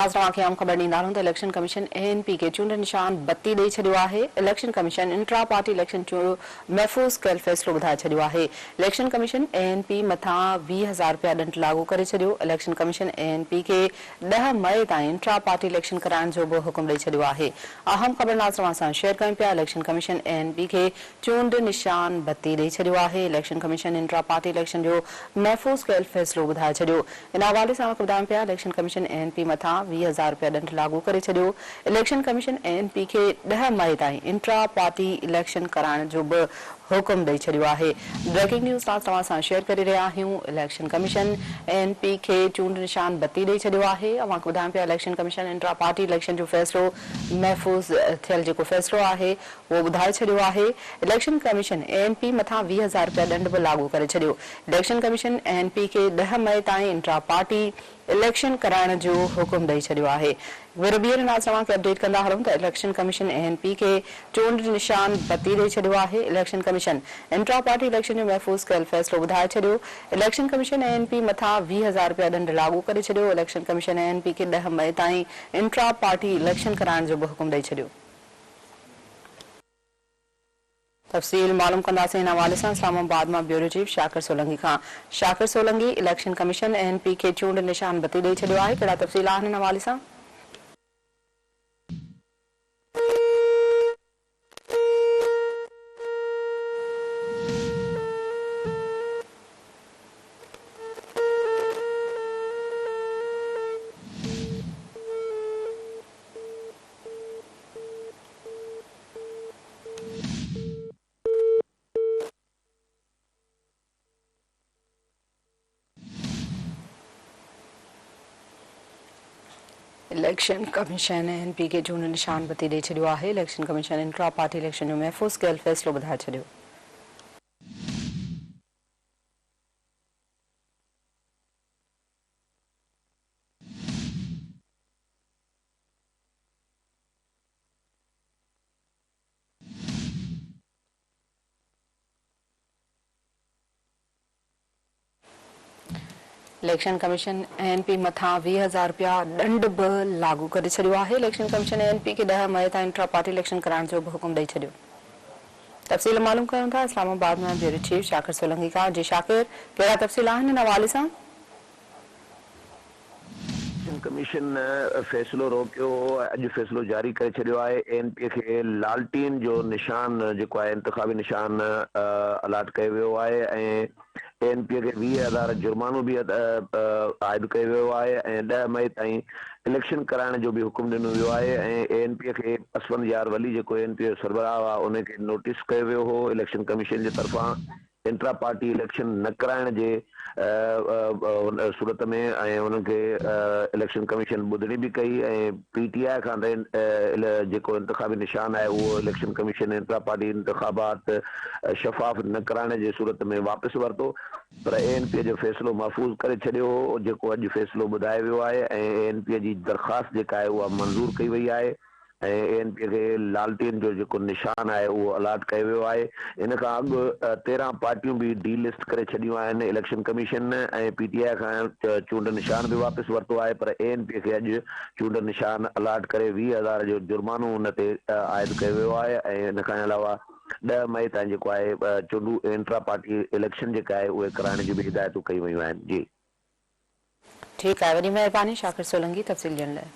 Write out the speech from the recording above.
आज तव्हांखे आम ख़बर ॾींदा आहियूं त इलेक्शन कमीशन ANP खे चूंड निशान बत्ती ॾेई छॾियो आहे। Election commission intra party election जो महफ़ूज़ कयल फ़ैसिलो ॿुधाए छॾियो आहे। इलेक्शन कमीशन ANP मथां 20,000 रुपया ॾंड लागू करे छॾियो। इलेक्शन कमीशन ANP खे 10 मई ताईं इंट्रा पार्टी इलेक्शन कराइण जो बि हुकुम ॾेई छॾियो आहे। अहम ख़बर नाज़ तव्हां सां शेयर कयूं पिया। इलेक्शन कमीशन ANP खे चूंड निशान बत्ती ॾेई छॾियो आहे। Election commission intra party election जो महफ़ूज़ कयल फ़ैसिलो ॿुधाए छॾियो। इन हवाले सां ॿुधायूं पिया इलेक्शन कमीशन ANP मथां 20,000 रुपया ॾंड लागू करे छॾियो। इलेक्शन कमीशन ANP खे 10 मई ताईं इंट्रा पार्टी इलेक्शन कराइण जो बि हुकुम ॾेई छॾियो आहे। ब्रेकिंग न्यूज़ तव्हां सां शेयर करे रहिया आहियूं। इलेक्शन कमीशन ANP खे चूंड निशान बत्ती ॾेई छॾियो आहे। अवांखे ॿुधायूं पिया election commission intra party election जो फ़ैसिलो महफ़ूज़ थियल जेको फ़ैसिलो आहे उहो ॿुधाए छॾियो आहे। इलेक्शन कमीशन ANP मथां 20,000 रुपया ॾंड बि लागू करे छॾियो। इलेक्शन कमीशन ANP खे 10 मई ताईं इंट्रा पार्टी इलेक्शन कराइण जो हुकुम ॾेई छॾियो आहे। ॿीहर नाज़ तव्हांखे अपडेट कंदा हलूं त इलेक्शन कमीशन ANP खे चूंड निशान बत्ती ॾेई छॾियो आहे। Election commission intra party election जो महफ़ूज़ कयल फ़ैसिलो ॿुधाए छॾियो। इलेक्शन कमीशन ANP मथां 20,000 रुपया ॾंड लागू करे छॾियो। इलेक्शन कमीशन ANP खे 10 मई ताईं इंट्रा पार्टी इलेक्शन कराइण जो बि हुकुम ॾेई छॾियो। तफ़सील मालूम कंदासीं इन हवाले सां इस्लामाबाद मां ब्यूरो चीफ शाकिर सोलंकी खां। शाकिर सोलंकी, इलेक्शन कमीशन ANP खे चूंड निशान बत्ती ॾेई छॾियो आहे, कहिड़ा तफ़सील आहिनि इन हवाले सां? इलेक्शन कमीशन ANP खे चूंड निशान बत्ती ॾेई छॾियो आहे। Election commission intra party election जो महफ़ूज़ कयल फ़ैसिलो ॿुधाए छॾियो। इलेक्शन कमीशन ANP मथां 20,000 रुपया ॾंड बि लागू करे छॾियो आहे। इलेक्शन कमीशन ANP खे 10 मई ताईं इंट्रा पार्टी इलेक्शन कराइण जो बि हुकुम ॾेई छॾियो। तफ़सील मालूम कयूं था इस्लामाबाद में ब्यूरो चीफ शाकिर सोलंकी खां। जी शाकिर, कहिड़ा तफ़सील आहिनि इन हवाले सां? कमीशन फ़ैसिलो रोकियो, अॼु फ़ैसिलो जारी करे छॾियो आहे। ANP खे लालटीन जो निशान जेको आहे इंतिखाबी निशान अलाट कयो वियो आहे ऐं ANP खे 20,000 जुर्मानो बि आइद कयो वियो आहे ऐं 10 मई ताईं इलेक्शन कराइण जो बि हुकुम ॾिनो वियो आहे ऐं ANP खे असफंद यार वली जेको ANP जो सरबराह आहे उनखे नोटिस कयो वियो हो इलेक्शन कमीशन जे तरफ़ां इंट्रा पार्टी इलेक्शन न कराइण जे सूरत में ऐं उनखे इलेक्शन कमीशन ॿुधणी बि कई ऐं PTI खां जेको इंतिखाबी निशान आहे उहो इलेक्शन कमीशन इंट्रा पार्टी इंतिखाबात शफ़ाफ़ न कराइण जे सूरत में वापसि वरितो, पर ANP जो फ़ैसिलो महफ़ूज़ करे छॾियो हो जेको अॼु फ़ैसिलो ॿुधायो वियो आहे ऐं ANP जी दरख़्वास्त जेका आहे उहा मंज़ूर कई वई आहे ऐं ANP खे लालटीन जो जेको निशान आहे उहो अलाट कयो वियो आहे। इन खां अॻु 13 पार्टियूं बि डीलिस्ट करे छॾियूं आहिनि इलेक्शन कमीशन ऐं PTI खां चूंड निशान बि वापसि वरितो आहे, पर ANP खे अॼु चूंड निशान अलाट करे 20,000 जो जुर्मानो हुन ते आइद कयो वियो आहे ऐं इन खां अलावा 10 मई ताईं जेको आहे चूंडू इंट्रा पार्टी इलेक्शन जेका आहे उहे कराइण जी बि हिदायतूं कई वयूं आहिनि। जी ठीकु आहे, वॾी महिरबानी शाकिर सोलंकी तफ़सील ॾियण लाइ।